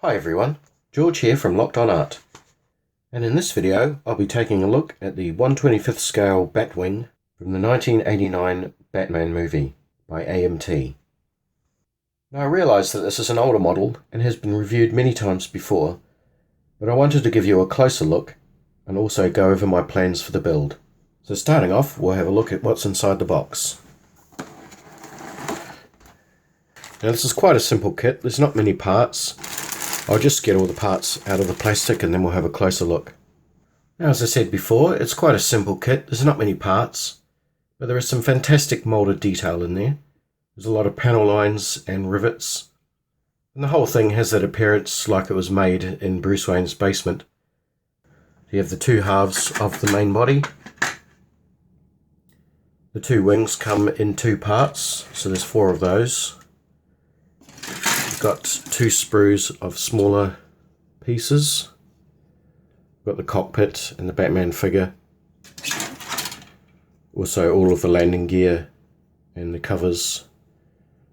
Hi everyone, George here from Locked On Art, and in this video I'll be taking a look at the 1/25th scale Batwing from the 1989 Batman movie by AMT. Now I realise that this is an older model and has been reviewed many times before, but I wanted to give you a closer look and also go over my plans for the build. So starting off, we'll have a look at what's inside the box. Now this is quite a simple kit, there's not many parts. I'll just get all the parts out of the plastic and then we'll have a closer look. Now, as I said before, it's quite a simple kit. There's not many parts, but there is some fantastic moulded detail in there. There's a lot of panel lines and rivets, and the whole thing has that appearance like it was made in Bruce Wayne's basement. You have the two halves of the main body. The two wings come in two parts, so there's four of those. Got two sprues of smaller pieces. Got the cockpit and the Batman figure. Also all of the landing gear and the covers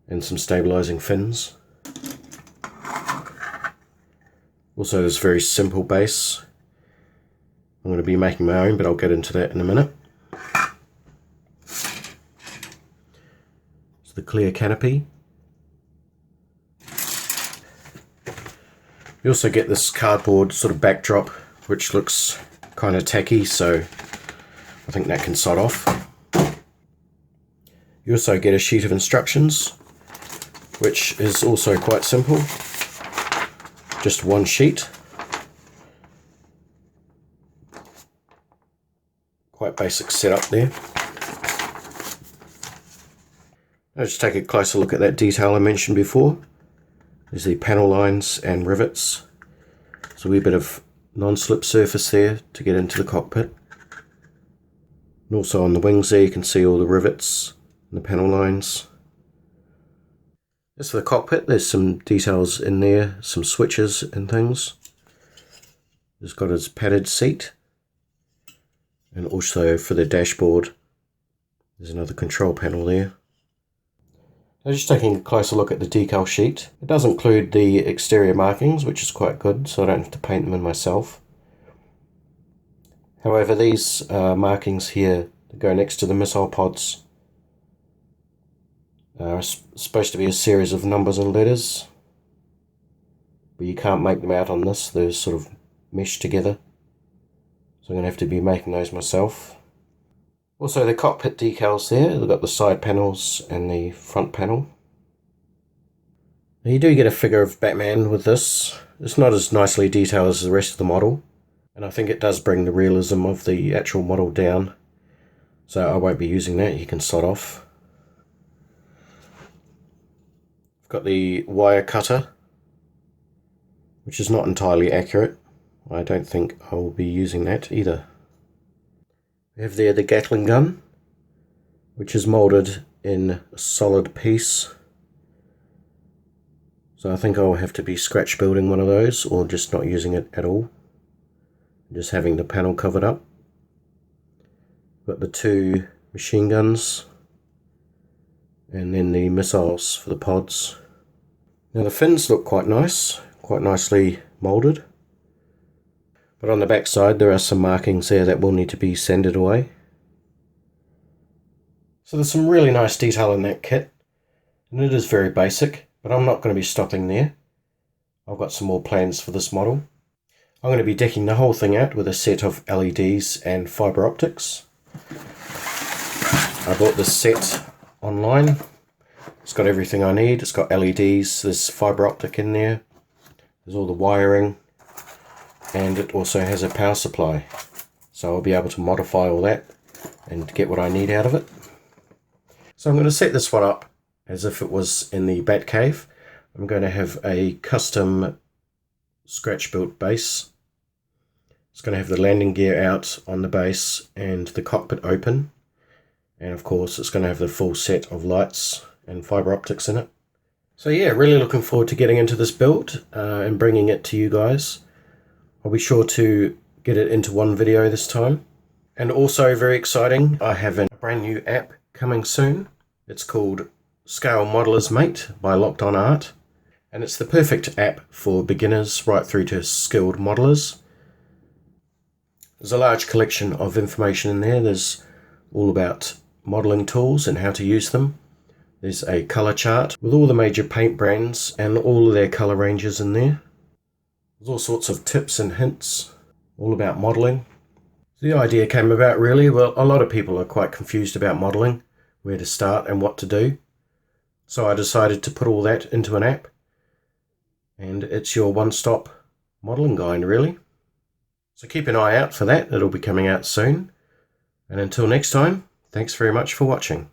and some stabilizing fins. Also this very simple base. I'm going to be making my own, but I'll get into that in a minute. So the clear canopy. You also get this cardboard sort of backdrop which looks kind of tacky, so I think that can sod off. You also get a sheet of instructions which is also quite simple. Just one sheet. Quite basic setup there. Let's just take a closer look at that detail I mentioned before. There's the panel lines and rivets. There's a wee bit of non-slip surface there to get into the cockpit. And also on the wings there you can see all the rivets and the panel lines. As for the cockpit, there's some details in there, some switches and things. It's got its padded seat. And also for the dashboard, there's another control panel there. Now just taking a closer look at the decal sheet. It does include the exterior markings, which is quite good, so I don't have to paint them in myself. However, these markings here that go next to the missile pods are supposed to be a series of numbers and letters, but you can't make them out on this. They're sort of meshed together, so I'm going to have to be making those myself. Also the cockpit decals there, they've got the side panels and the front panel. Now you do get a figure of Batman with this. It's not as nicely detailed as the rest of the model, and I think it does bring the realism of the actual model down, so I won't be using that, you can sod off. I've got the wire cutter, which is not entirely accurate. I don't think I will be using that either. We have there the Gatling gun, which is moulded in a solid piece. So I think I'll have to be scratch building one of those, or just not using it at all. Just having the panel covered up. Got the two machine guns, and then the missiles for the pods. Now the fins look quite nice, quite nicely moulded. But on the back side there are some markings there that will need to be sanded away. So there's some really nice detail in that kit, and it is very basic, but I'm not going to be stopping there. I've got some more plans for this model. I'm going to be decking the whole thing out with a set of LEDs and fibre optics. I bought this set online. It's got everything I need. It's got LEDs, there's fibre optic in there, there's all the wiring, and it also has a power supply, so I'll be able to modify all that and get what I need out of it. So I'm going to set this one up as if it was in the Batcave. I'm going to have a custom scratch built base. It's going to have the landing gear out on the base and the cockpit open, and of course it's going to have the full set of lights and fibre optics in it. So yeah, really looking forward to getting into this build and bringing it to you guys. I'll be sure to get it into one video this time. And also very exciting, I have a brand new app coming soon. It's called Scale Modeller's Mate by Locked On Art. And it's the perfect app for beginners right through to skilled modelers. There's a large collection of information in there. There's all about modeling tools and how to use them. There's a color chart with all the major paint brands and all of their color ranges in there. There's all sorts of tips and hints all about modeling. The idea came about really, well, a lot of people are quite confused about modeling, where to start and what to do. So I decided to put all that into an app, and it's your one-stop modeling guide really. So keep an eye out for that, it'll be coming out soon. And until next time, thanks very much for watching.